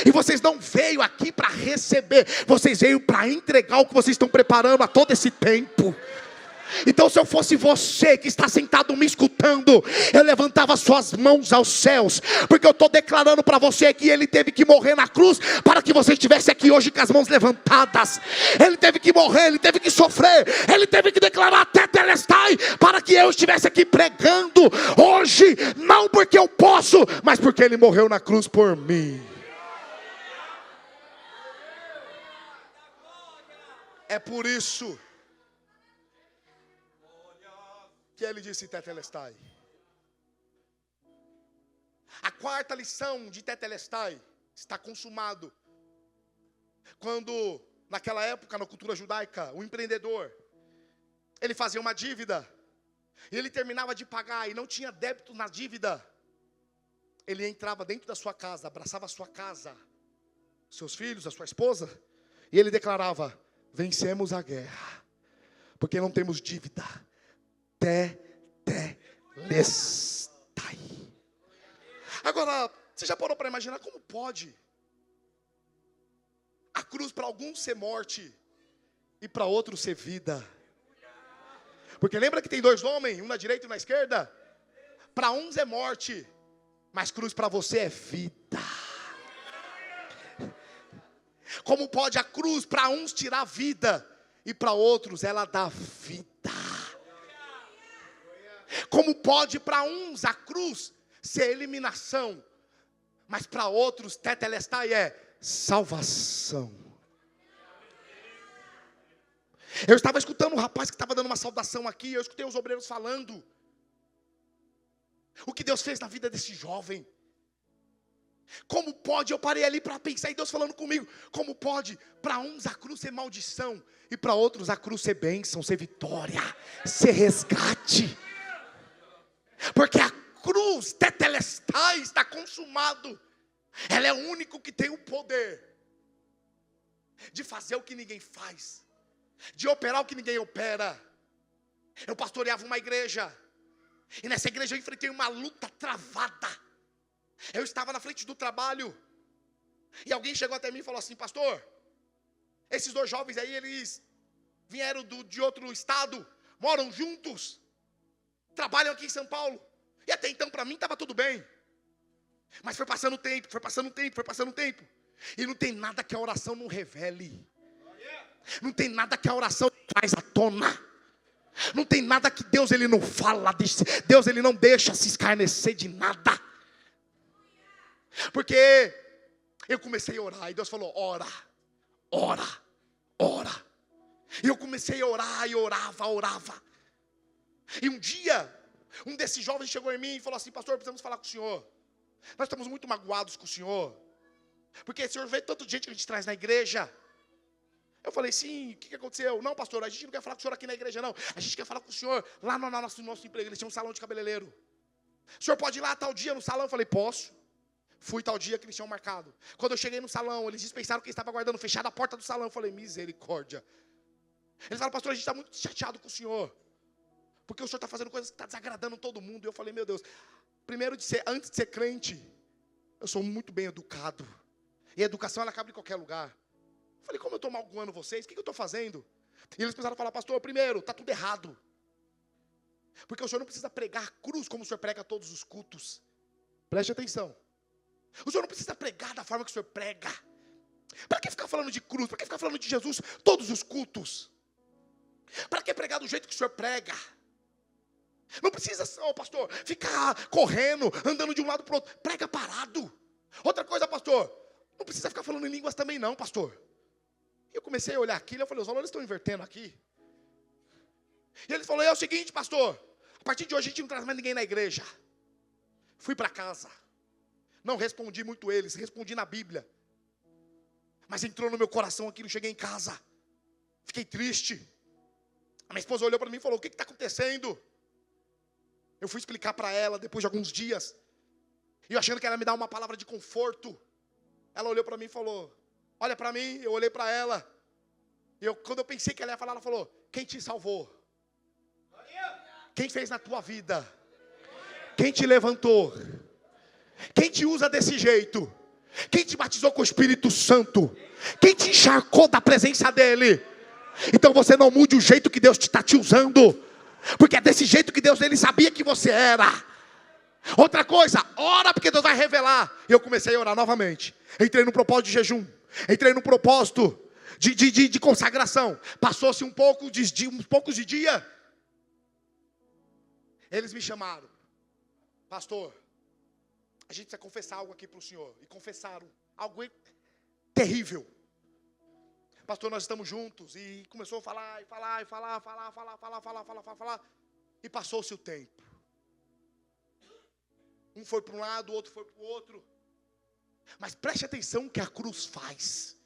E vocês não veio aqui para receber, vocês veio para entregar o que vocês estão preparando há todo esse tempo. Então se eu fosse você que está sentado me escutando, eu levantava suas mãos aos céus, porque eu estou declarando para você que Ele teve que morrer na cruz, para que você estivesse aqui hoje com as mãos levantadas. Ele teve que morrer, Ele teve que sofrer, Ele teve que declarar Tetelestai, para que eu estivesse aqui pregando hoje, não porque eu posso, mas porque Ele morreu na cruz por mim. É por isso que Ele disse Tetelestai. A quarta lição de Tetelestai está consumado. Quando, naquela época, na cultura judaica, o empreendedor, ele fazia uma dívida, e ele terminava de pagar, e não tinha débito na dívida, ele entrava dentro da sua casa, abraçava a sua casa, seus filhos, a sua esposa, e ele declarava, vencemos a guerra, porque não temos dívida. Tetelestai. Agora, você já parou para imaginar como pode a cruz para alguns ser morte e para outros ser vida? Porque lembra que tem dois homens, um na direita e um na esquerda? Para uns é morte, mas cruz para você é vida. Como pode a cruz para uns tirar vida e para outros ela dá vida? Como pode para uns a cruz ser eliminação, mas para outros Tetelestai é salvação? Eu estava escutando um rapaz que estava dando uma saudação aqui, eu escutei os obreiros falando o que Deus fez na vida desse jovem. Como pode, eu parei ali para pensar, e Deus falando comigo, como pode para uns a cruz ser maldição, e para outros a cruz ser bênção, ser vitória, ser resgate. Porque a cruz, tetelestai, está consumado. Ela é o único que tem o poder de fazer o que ninguém faz, de operar o que ninguém opera. Eu pastoreava uma igreja, e nessa igreja eu enfrentei uma luta travada. Eu estava na frente do trabalho, e alguém chegou até mim e falou assim: pastor, esses dois jovens aí, eles vieram de outro estado, moram juntos, trabalham aqui em São Paulo, e até então para mim estava tudo bem. Mas foi passando o tempo, e não tem nada que a oração não revele, não tem nada que a oração traz à tona, não tem nada que Deus ele não fala, Deus ele não deixa se escarnecer de nada. Porque eu comecei a orar, e Deus falou: ora, ora, ora. E eu comecei a orar, e orava. E um dia, um desses jovens chegou em mim e falou assim: pastor, precisamos falar com o senhor. Nós estamos muito magoados com o senhor, porque o senhor vê tanta gente que a gente traz na igreja. Eu falei: sim, o que aconteceu? Não, pastor, a gente não quer falar com o senhor aqui na igreja não. A gente quer falar com o senhor lá no nosso emprego. Eles tinham um salão de cabeleireiro. O senhor pode ir lá tal dia no salão? Eu falei: posso. Fui tal dia que eles tinham marcado. Quando eu cheguei no salão, eles dispensaram quem estava guardando, fecharam a porta do salão. Eu falei: misericórdia. Eles falaram: pastor, a gente está muito chateado com o senhor, porque o senhor está fazendo coisas que está desagradando todo mundo. E eu falei: meu Deus, antes de ser crente, eu sou muito bem educado. E a educação, ela cabe em qualquer lugar. Eu falei: como eu estou magoando vocês? O que eu estou fazendo? E eles começaram a falar: pastor, primeiro, está tudo errado. Porque o senhor não precisa pregar a cruz como o senhor prega todos os cultos. Preste atenção. O senhor não precisa pregar da forma que o senhor prega. Para que ficar falando de cruz? Para que ficar falando de Jesus todos os cultos? Para que pregar do jeito que o senhor prega? Não precisa, pastor, ficar correndo, andando de um lado para o outro. Prega parado. Outra coisa, pastor, não precisa ficar falando em línguas também não, pastor. E eu comecei a olhar aquilo, eu falei: os valores estão invertendo aqui. E ele falou: é o seguinte, pastor, a partir de hoje a gente não traz mais ninguém na igreja. Fui para casa. Não respondi muito eles, respondi na Bíblia. Mas entrou no meu coração aquilo, cheguei em casa. Fiquei triste. A minha esposa olhou para mim e falou: o que está acontecendo? Eu fui explicar para ela depois de alguns dias. E eu achando que ela ia me dar uma palavra de conforto. Ela olhou para mim e falou: olha para mim. Eu olhei para ela. E quando eu pensei que ela ia falar, ela falou: quem te salvou? Quem fez na tua vida? Quem te levantou? Quem te usa desse jeito? Quem te batizou com o Espírito Santo? Quem te encharcou da presença dele? Então você não mude o jeito que Deus está te usando, porque é desse jeito que Deus ele sabia que você era. Outra coisa, ora, porque Deus vai revelar. E eu comecei a orar novamente. Entrei no propósito de jejum, entrei no propósito de consagração. Passou-se uns poucos de dia. Eles me chamaram: pastor, a gente precisa confessar algo aqui para o senhor. E confessaram algo terrível. Pastor, nós estamos juntos. E começou a falar. E passou-se o tempo. Um foi para um lado, o outro foi para o outro. Mas preste atenção que a cruz faz.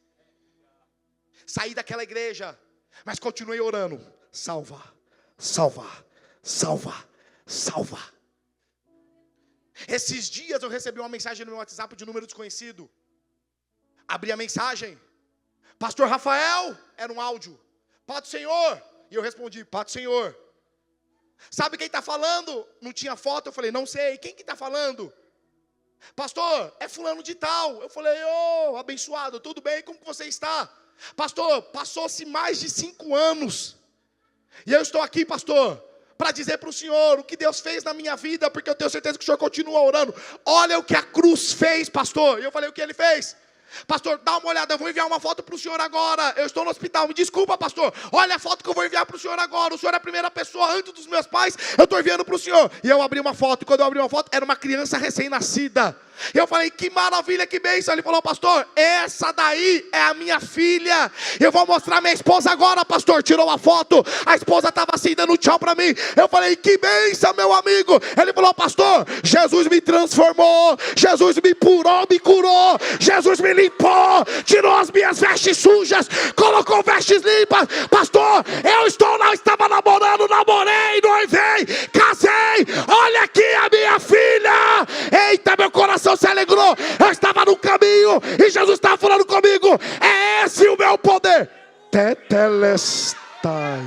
Saí daquela igreja, mas continuei orando. Salva, salva, salva, salva. Esses dias eu recebi uma mensagem no meu WhatsApp de número desconhecido. Abri a mensagem: pastor Rafael, era um áudio. Paz do Senhor. E eu respondi: paz do Senhor. Sabe quem está falando? Não tinha foto, eu falei: não sei. Quem que está falando? Pastor, é fulano de tal. Eu falei: ô, abençoado, tudo bem? Como que você está? Pastor, passou-se mais de 5 anos. E eu estou aqui, pastor, para dizer para o senhor o que Deus fez na minha vida, porque eu tenho certeza que o senhor continua orando. Olha o que a cruz fez, pastor. E eu falei: o que ele fez? Pastor, dá uma olhada, eu vou enviar uma foto para o senhor agora. Eu estou no hospital, me desculpa, pastor. Olha a foto que eu vou enviar para o senhor agora. O senhor é a primeira pessoa antes dos meus pais. Eu estou enviando para o senhor. E eu abri uma foto, e quando eu abri uma foto, era uma criança recém-nascida. Eu falei, que maravilha, que bênção. Ele falou, pastor, essa daí é a minha filha. Eu vou mostrar minha esposa agora, pastor. Tirou a foto, a esposa estava assim, dando tchau para mim. Eu falei, que bênção, meu amigo. Ele falou, pastor, Jesus me transformou, Jesus me curou, Jesus me limpou, tirou as minhas vestes sujas, colocou vestes limpas. Pastor, eu estava namorando, namorei, noivei, casei. Olha aqui a minha filha. Eita, meu coração se alegrou. Eu estava no caminho e Jesus estava falando comigo. É esse o meu poder. Tetelestai.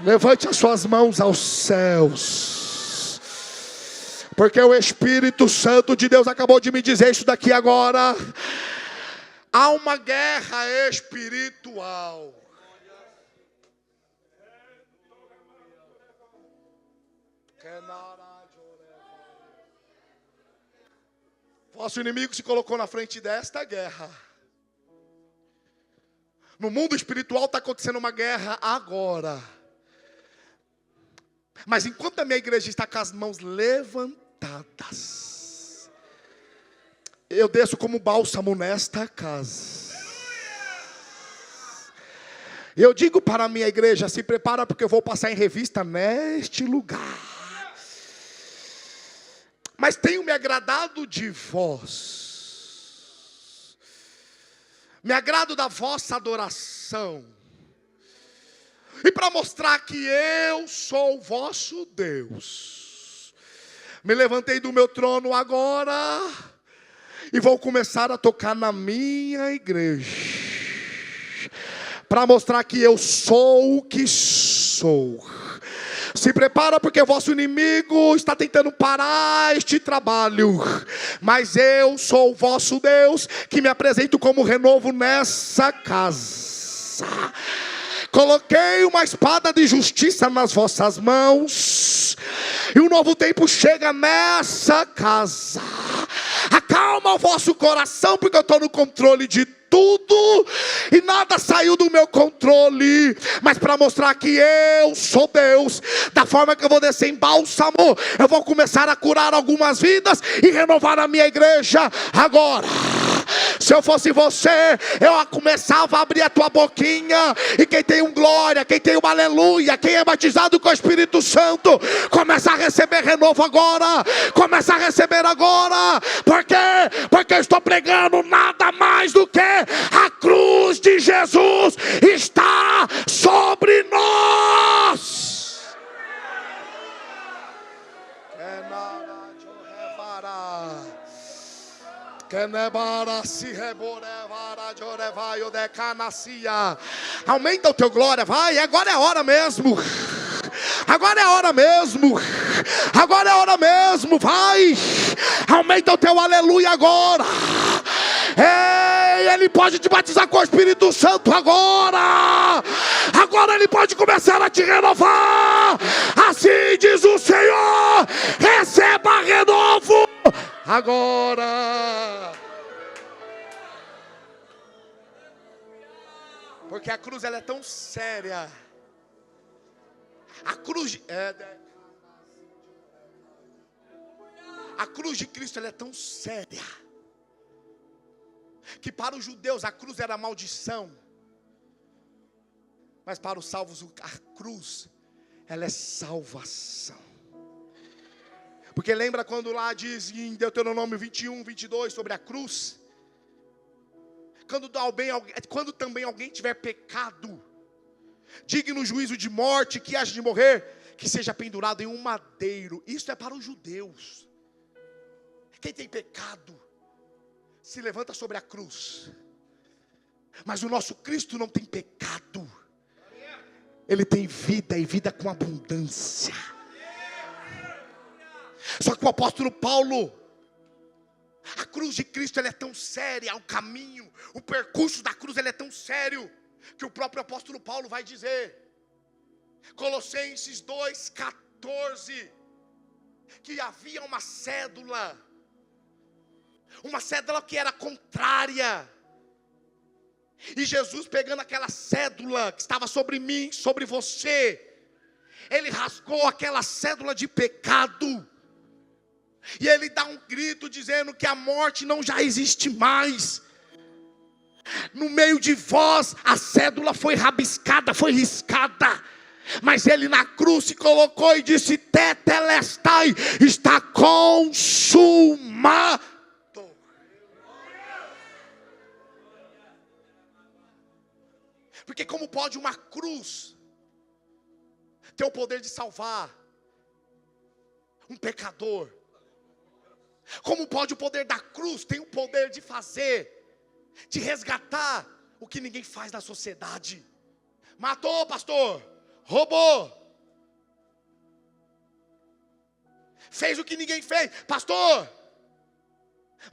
Levante as suas mãos aos céus, porque o Espírito Santo de Deus acabou de me dizer isso daqui agora. Há uma guerra espiritual. Vosso inimigo se colocou na frente desta guerra. No mundo espiritual está acontecendo uma guerra agora. Mas enquanto a minha igreja está com as mãos levantadas, eu desço como bálsamo nesta casa. Eu digo para a minha igreja, se prepara porque eu vou passar em revista neste lugar. Mas tenho me agradado de vós. Me agrado da vossa adoração. E para mostrar que eu sou o vosso Deus, me levantei do meu trono agora e vou começar a tocar na minha igreja, para mostrar que eu sou o que sou. Se prepara porque o vosso inimigo está tentando parar este trabalho. Mas eu sou o vosso Deus, que me apresento como renovo nessa casa. Coloquei uma espada de justiça nas vossas mãos. E um novo tempo chega nessa casa. Acalma o vosso coração, porque eu estou no controle de tudo e nada saiu do meu controle, mas para mostrar que eu sou Deus, da forma que eu vou descer em bálsamo, eu vou começar a curar algumas vidas e renovar a minha igreja agora. Se eu fosse você, eu começava a abrir a tua boquinha, e quem tem um glória, quem tem um aleluia, quem é batizado com o Espírito Santo, começa a receber renovo agora, começa a receber agora. Por quê? Porque eu estou pregando nada mais do que a cruz de Jesus está sobre nós. Aumenta o teu glória, vai, agora é a hora mesmo. Agora é a hora mesmo. Agora é a hora mesmo, vai. Aumenta o teu aleluia agora. Ei, Ele pode te batizar com o Espírito Santo agora. Agora Ele pode começar a te renovar. Assim diz o Senhor: receba renovo agora. Porque a cruz ela é tão séria. A cruz de Cristo ela é tão séria, que para os judeus a cruz era maldição, mas para os salvos a cruz ela é salvação. Porque lembra quando lá diz em Deuteronômio 21, 22 sobre a cruz? Quando também alguém tiver pecado, digno juízo de morte, que haja de morrer, que seja pendurado em um madeiro. Isso é para os judeus. Quem tem pecado se levanta sobre a cruz. Mas o nosso Cristo não tem pecado. Ele tem vida, e vida com abundância. Só que o apóstolo Paulo, a cruz de Cristo ela é tão séria, o caminho, o percurso da cruz ele é tão sério, que o próprio apóstolo Paulo vai dizer, Colossenses 2,14, que havia uma cédula que era contrária, e Jesus pegando aquela cédula que estava sobre mim, sobre você, Ele rasgou aquela cédula de pecado, E ele dá um grito dizendo que a morte não já existe mais. No meio de vós a cédula foi rabiscada, foi riscada. Mas ele na cruz se colocou e disse: tetelestai, está consumado. Porque como pode uma cruz ter o poder de salvar um pecador? Como pode o poder da cruz ter o poder de fazer, de resgatar o que ninguém faz na sociedade? Matou, pastor, roubou, fez o que ninguém fez, pastor,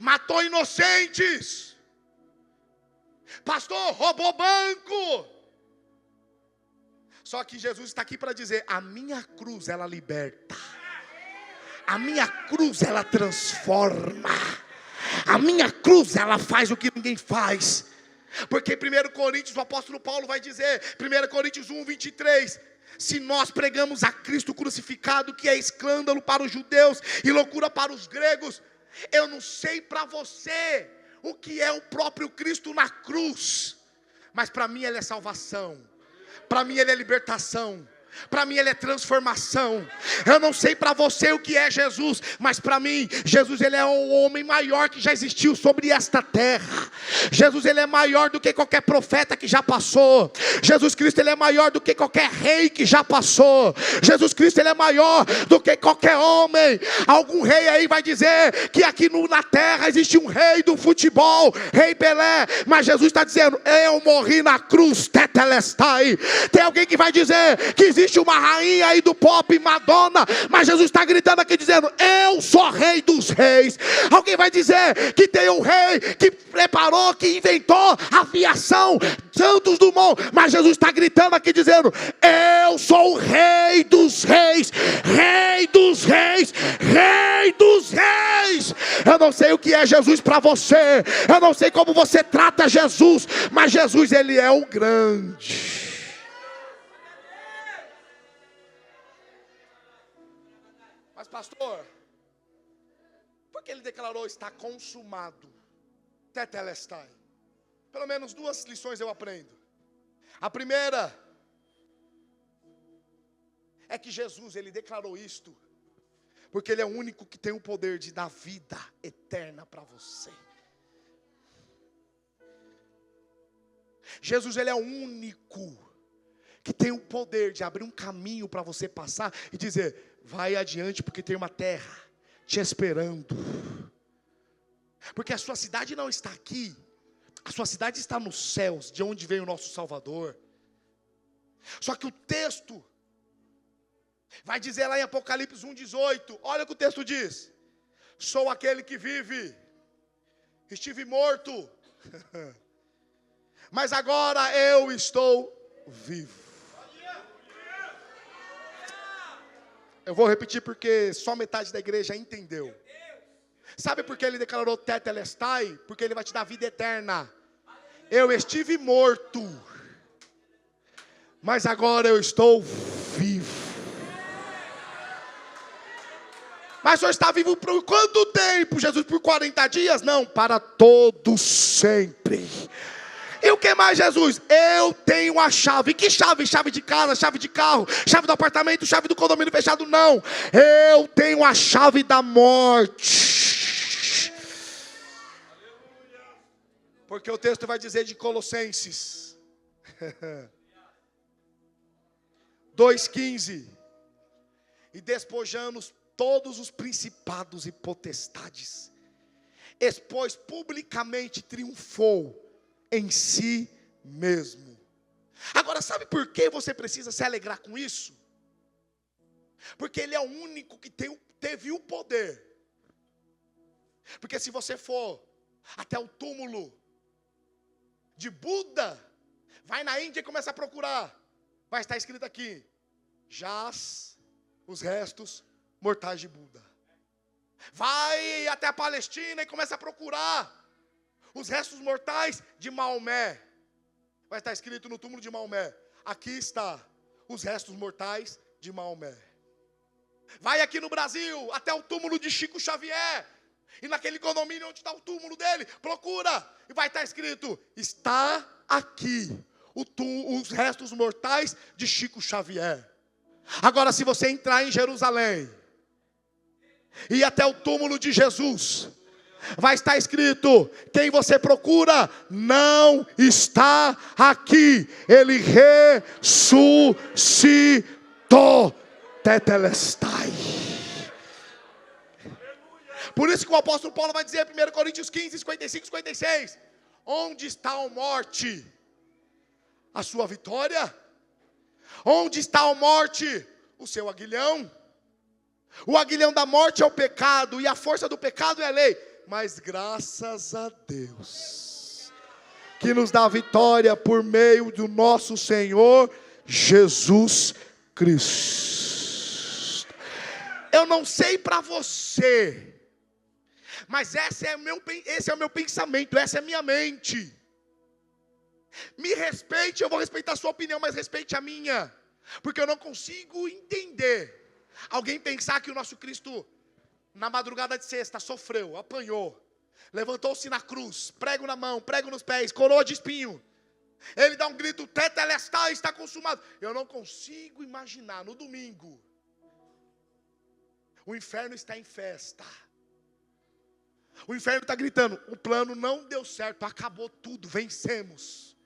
matou inocentes, pastor, roubou banco. Só que Jesus está aqui para dizer: a minha cruz ela liberta, a minha cruz ela transforma, a minha cruz ela faz o que ninguém faz. Porque em 1 Coríntios o apóstolo Paulo vai dizer, 1 Coríntios 1:23, se nós pregamos a Cristo crucificado, que é escândalo para os judeus e loucura para os gregos, eu não sei para você o que é o próprio Cristo na cruz, mas para mim ele é salvação, para mim ele é libertação, para mim ele é transformação. Eu não sei para você o que é Jesus, mas para mim Jesus ele é o homem maior que já existiu sobre esta terra. Jesus ele é maior do que qualquer profeta que já passou. Jesus Cristo ele é maior do que qualquer rei que já passou. Jesus Cristo ele é maior do que qualquer homem. Algum rei aí vai dizer que aqui na terra existe um rei do futebol, rei Pelé, mas Jesus está dizendo: eu morri na cruz, tetelestai. Tem alguém que vai dizer que existe uma rainha aí do pop, Madonna, mas Jesus está gritando aqui dizendo: eu sou rei dos reis. Alguém vai dizer que tem um rei que preparou, que inventou a aviação, Santos Dumont, mas Jesus está gritando aqui dizendo: eu sou o rei dos reis, rei dos reis, rei dos reis. Eu não sei o que é Jesus para você, eu não sei como você trata Jesus, mas Jesus ele é o grande. Mas pastor, por que ele declarou está consumado? Tetelestai. Pelo menos duas lições eu aprendo. A primeira é que Jesus ele declarou isto porque ele é o único que tem o poder de dar vida eterna para você. Jesus ele é o único que tem o poder de abrir um caminho para você passar e dizer: vai adiante porque tem uma terra te esperando. Porque a sua cidade não está aqui, a sua cidade está nos céus, de onde veio o nosso Salvador. Só que o texto vai dizer lá em Apocalipse 1:18, olha o que o texto diz: sou aquele que vive, estive morto, mas agora eu estou vivo. Eu vou repetir porque só metade da igreja entendeu. Sabe por que ele declarou tetelestai? Porque ele vai te dar vida eterna. Eu estive morto, mas agora eu estou vivo. Mas o senhor está vivo por quanto tempo, Jesus? Por 40 dias? Não, para todo sempre. E o que mais, Jesus? Eu tenho a chave. Que chave? Chave de casa, chave de carro, chave do apartamento, chave do condomínio fechado? Não. Eu tenho a chave da morte. Porque o texto vai dizer de Colossenses 2:15: e despojando todos os principados e potestades, expôs publicamente, triunfou em si mesmo. Agora, sabe por que você precisa se alegrar com isso? Porque ele é o único que teve o poder. Porque se você for até o túmulo de Buda, vai na Índia e começa a procurar, vai estar escrito aqui: jaz os restos mortais de Buda. Vai até a Palestina e começa a procurar os restos mortais de Maomé, vai estar escrito no túmulo de Maomé: aqui está os restos mortais de Maomé. Vai aqui no Brasil, até o túmulo de Chico Xavier. E naquele condomínio onde está o túmulo dele, procura. E vai estar escrito: está aqui os restos mortais de Chico Xavier. Agora, se você entrar em Jerusalém e ir até o túmulo de Jesus, vai estar escrito: quem você procura não está aqui. Ele ressuscitou. Tetelestai. Por isso que o apóstolo Paulo vai dizer, 1 Coríntios 15, 55, 56: onde está a morte? A sua vitória? Onde está a morte? O seu aguilhão? O aguilhão da morte é o pecado, e a força do pecado é a lei. Mas graças a Deus, que nos dá a vitória por meio do nosso Senhor Jesus Cristo. Eu não sei para você, mas esse é o meu pensamento, essa é a minha mente. Me respeite, eu vou respeitar a sua opinião, mas respeite a minha. Porque eu não consigo entender alguém pensar que o nosso Cristo, na madrugada de sexta, sofreu, apanhou, levantou-se na cruz, prego na mão, prego nos pés, coroa de espinho. Ele dá um grito: tetelestai, está consumado. Eu não consigo imaginar, no domingo, o inferno está em festa. O inferno está gritando: o plano não deu certo, acabou tudo, vencemos.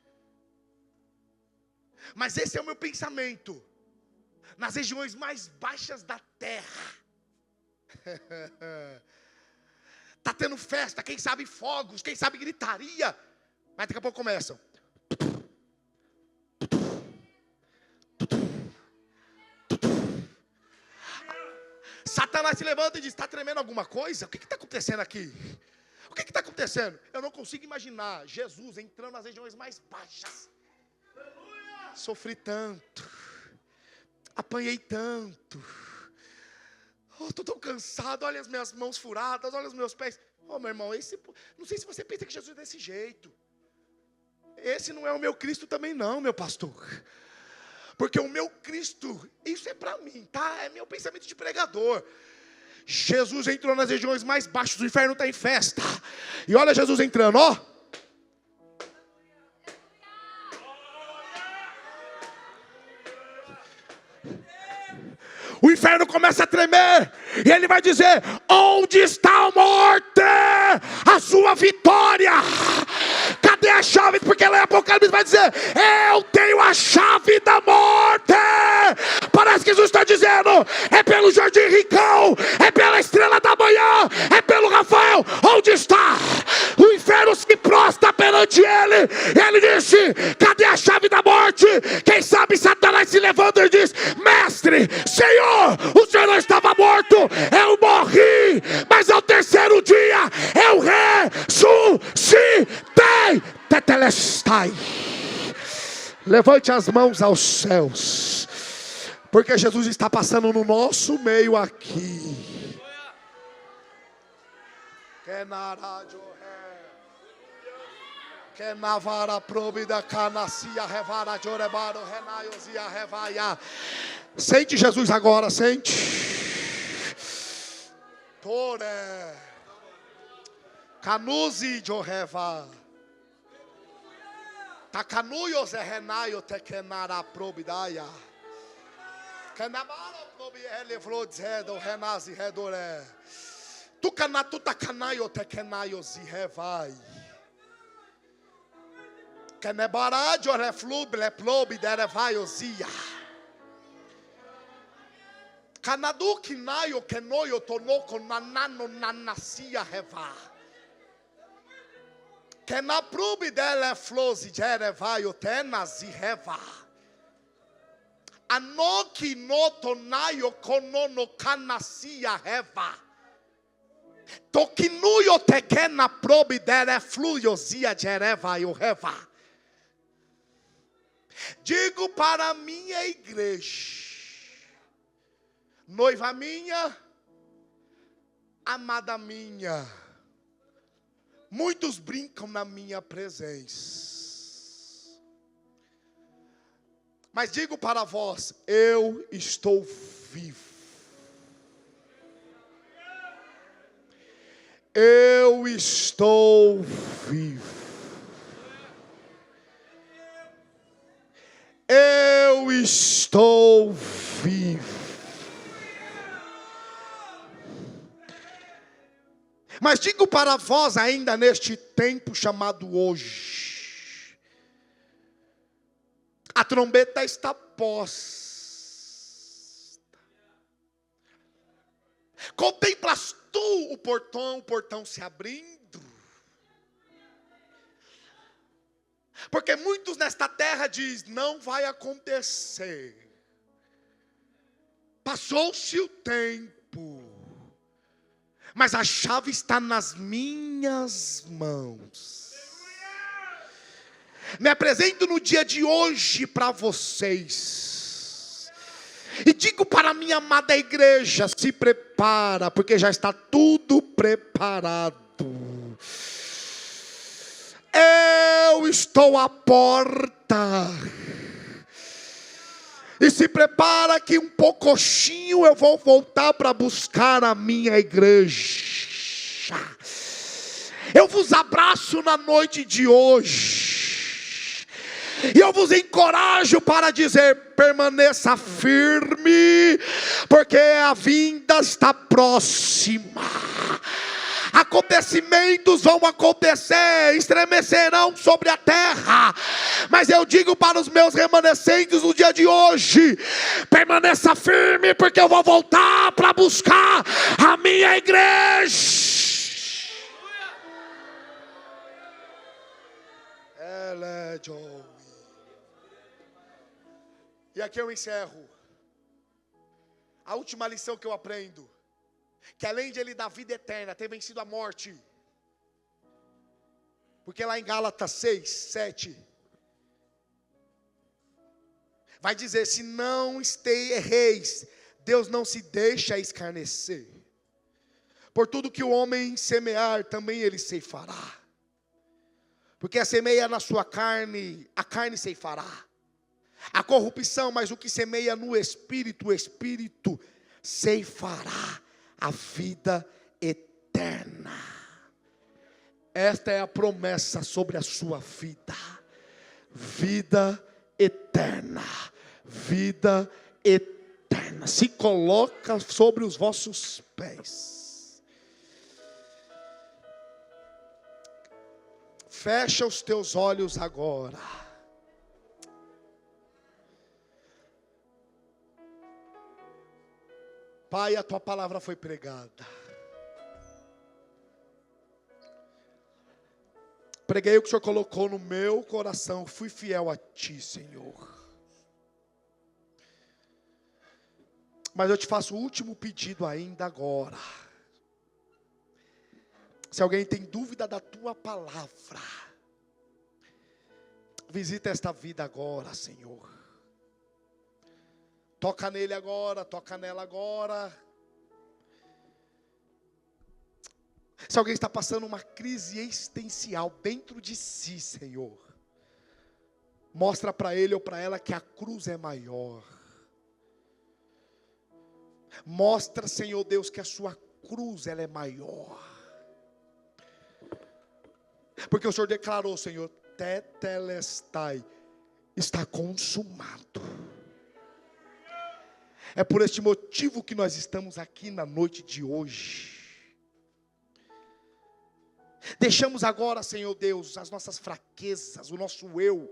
Mas esse é o meu pensamento. Nas regiões mais baixas da terra. Está tendo festa, quem sabe fogos, quem sabe gritaria. Mas daqui a pouco começam. Satanás se levanta e diz: está tremendo alguma coisa? O que está acontecendo aqui? O que está acontecendo? Eu não consigo imaginar Jesus entrando nas regiões mais baixas. Sofri tanto, apanhei tanto, estou tão cansado, olha as minhas mãos furadas, olha os meus pés. Meu irmão, não sei se você pensa que Jesus é desse jeito. Esse não é o meu Cristo também não, meu pastor. Porque o meu Cristo, isso é para mim, tá? É meu pensamento de pregador. Jesus entrou nas regiões mais baixas, o inferno está em festa. E olha Jesus entrando, ó. O inferno começa a tremer. E ele vai dizer: onde está a morte? A sua vitória. Cadê a chave? Porque lá em Apocalipse vai dizer: eu tenho a chave da morte. Parece que Jesus está dizendo: é pelo Jardim Ricão, é pela estrela da manhã, é pelo Rafael. Onde está? O inferno se prostra perante ele. E ele disse: cadê a chave da morte? Quem sabe Satanás se levanta e diz: mestre, Senhor, o Senhor não estava morto, eu morri, mas ao terceiro dia eu ressuscitei. Tetelestai. Levante as mãos aos céus, porque Jesus está passando no nosso meio aqui. Sente Jesus agora, sente. Tore Canuzi Joheva Takanuyo Zehenayo Tekenara Probidaya Kanabara Probi Eleflodzedo Renazi Redore Tukanatu Takanayo Tekenayo Zihevai Kanebara Joreflub Leplobi Derevayo Zia Kanadu Kinayo Kenoyo Tonoko Nanano Nanasia Heva Kenaprubi dele flozi jerevaio tenazi heva. Anoki noto nayo konono kanasia heva. Tokinuyo tekena probi dele fluyozia jerevaio heva. Digo para a minha igreja, noiva minha, amada minha, muitos brincam na minha presença, mas digo para vós: eu estou vivo. Eu estou vivo. Eu estou vivo. Mas digo para vós ainda neste tempo chamado hoje, a trombeta está posta. Contemplas tu o portão se abrindo? Porque muitos nesta terra diz, não vai acontecer. Passou-se o tempo, mas a chave está nas minhas mãos. Me apresento no dia de hoje para vocês. E digo para a minha amada igreja, se prepara, porque já está tudo preparado. Eu estou à porta. E se prepara que um pouquinho eu vou voltar para buscar a minha igreja. Eu vos abraço na noite de hoje. E eu vos encorajo para dizer, permaneça firme, porque a vinda está próxima. Acontecimentos vão acontecer, estremecerão sobre a terra, mas eu digo para os meus remanescentes no dia de hoje, permaneça firme, porque eu vou voltar para buscar a minha igreja. E aqui eu encerro. A última lição que eu aprendo, que além de ele dar vida eterna, ter vencido a morte. Porque lá em Gálatas 6, 7, vai dizer, se não erreis, Deus não se deixa escarnecer. Por tudo que o homem semear, também ele ceifará. Porque a semeia na sua carne, a carne ceifará. A corrupção, mas o que semeia no Espírito, o Espírito ceifará a vida eterna. Esta é a promessa sobre a sua vida. Vida eterna. Vida eterna. Se coloca sobre os vossos pés. Fecha os teus olhos agora. Pai, a tua palavra foi pregada. Preguei o que o Senhor colocou no meu coração. Fui fiel a ti, Senhor. Mas eu te faço o último pedido ainda agora. Se alguém tem dúvida da tua palavra, visita esta vida agora, Senhor. Toca nele agora, toca nela agora. Se alguém está passando uma crise existencial dentro de si, Senhor, mostra para ele ou para ela que a cruz é maior. Mostra, Senhor Deus, que a sua cruz ela é maior. Porque o Senhor declarou, Senhor, tetelestai, está consumado. É por este motivo que nós estamos aqui na noite de hoje. Deixamos agora, Senhor Deus, as nossas fraquezas, o nosso eu.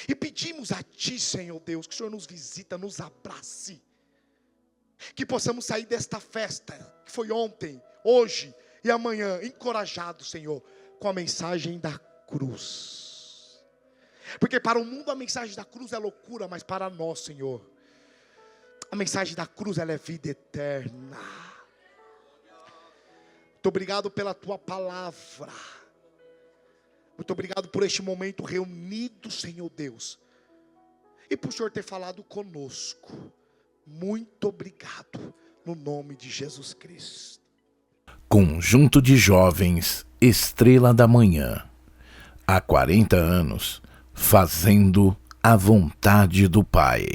E pedimos a Ti, Senhor Deus, que o Senhor nos visita, nos abrace. Que possamos sair desta festa, que foi ontem, hoje e amanhã, encorajados, Senhor, com a mensagem da cruz. Porque para o mundo a mensagem da cruz é loucura, mas para nós, Senhor, a mensagem da cruz ela é vida eterna. Muito obrigado pela tua palavra. Muito obrigado por este momento reunido, Senhor Deus. E por o Senhor ter falado conosco. Muito obrigado, no nome de Jesus Cristo. Conjunto de Jovens Estrela da Manhã. Há 40 anos, fazendo a vontade do Pai.